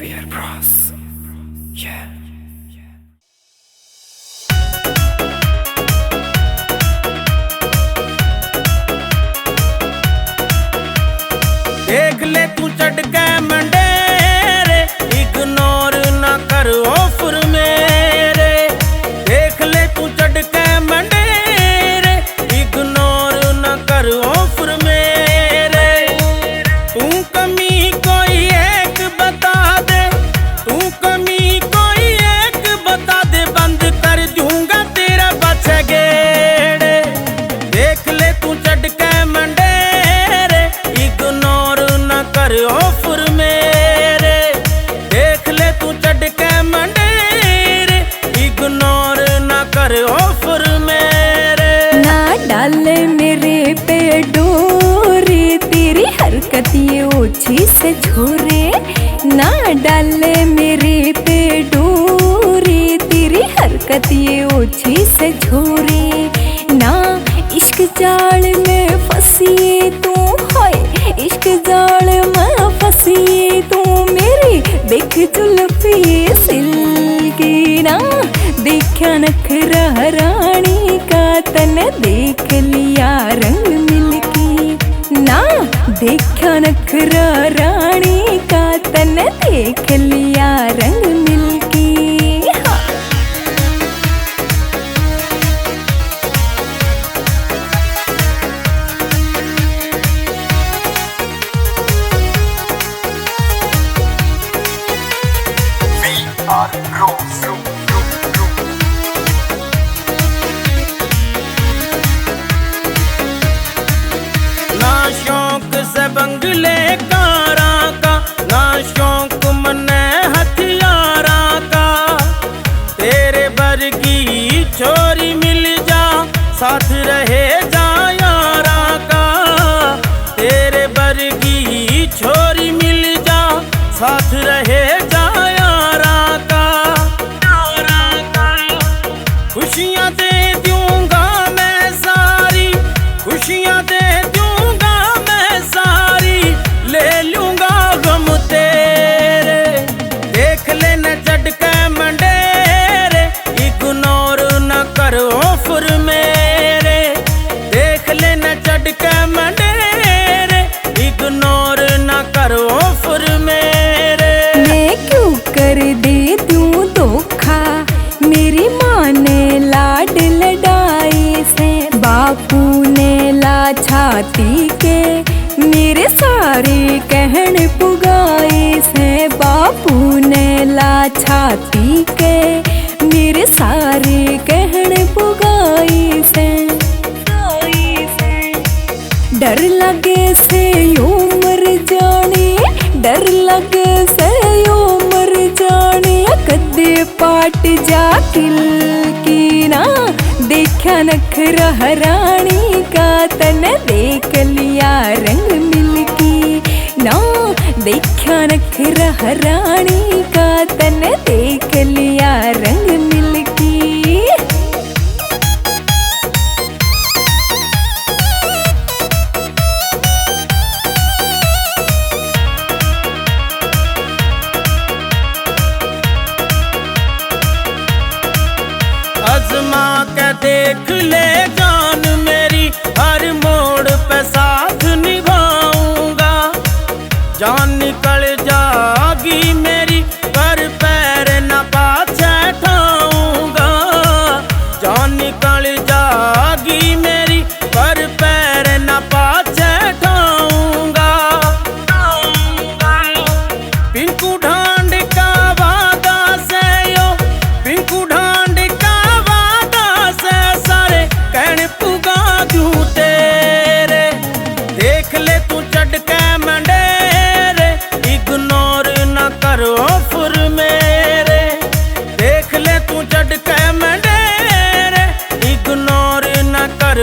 We are bros. Yeah. देख ले तू चढ़ के मंडेरे, इग्नोर ना कर ऑफर मेरे। देख ले तू चढ़ के मंडेरे, इग्नोर ना कर ऑफर मेरे। तू कमी कोई एक बता दे, तू कमी कोई एक बता दे, बंद कर दूंगा तेरा बच्चा गेड़े। देख ले तू चढ़ के मंडेरे, इग्नोर ना कर ऑफर मेरे। देख ले तू चढ़ के मंडेरे, इग्नोर ना कर ऑफर मेरे। ना डाले मेरे पे डोरे, तेरी हरकत ये ओछी से झोरे। ना डाले मेरे पे डोरे, तेरी हरकत ये ओछी से झोरे। ना इश्क जाल में फंसी तू, होए इश्क जाल में फंसी तू मेरी। देख जुल्फी सिल्की, ना देखा नखरा रानी का, तन देख लिया रंग मिल्की। ना देखा नखरा रानी का, तन देख लिया रंग मिल्की। ना शौक से बंगले कारा का, ना शौक मने हथियारा का। तेरे वर्गी छोरी मिल जा, साथ रहे जा यारा का। तेरे वर्गी छोरी मिल जा, साथ रहे जा यारा का। खुशियाँ दे दूंगा मैं सारी, खुशियाँ दे दूंगा मैं सारी, ले लूंगा गम तेरे। देख ले न चढ़ के मंडेरे, इग्नोर न कर ऑफर मेरे। देख ले न चढ़ के मंडेरे, इग्नोर न कर ऑफर मेरे। मैं क्यों कर दे दूं धोखा, मेरी माँ ने लाड लड़ाई से, बापू ने ला छाती के मेरे सारे कहन पुगाए से। बापू ने ला छाती के मेरे सारे कहन पुगाए से। डर लगे से यो मर जाने, डर लगे से यो मर जाने। कदे पाट जा किल की, ना देखा नखरा रानी का, तन देख लिया रंग मिल्की। ना देखा नखरा रानी का, तन देख लिया रंग मिल्की। आजमा के देख ले जान मेरी, हर मोड़ पे साथ निभाऊंगा। जान निकल जागी मेरी, पर पैर न पाछे ठाऊंगा। जान निकल जागी मेरी, पर पैर न पाछे ठाऊंगा। पिंकू ढांड का वादा से यो, पिंकू ढांड का वादा से, सारे कहने पुगा दूं तेरे। देख ले तू चढ़ के मंडेरे, इग्नोर न कर ऑफर मेरे। देख ले तू चढ़ के मंडेरे, इग्नोर न कर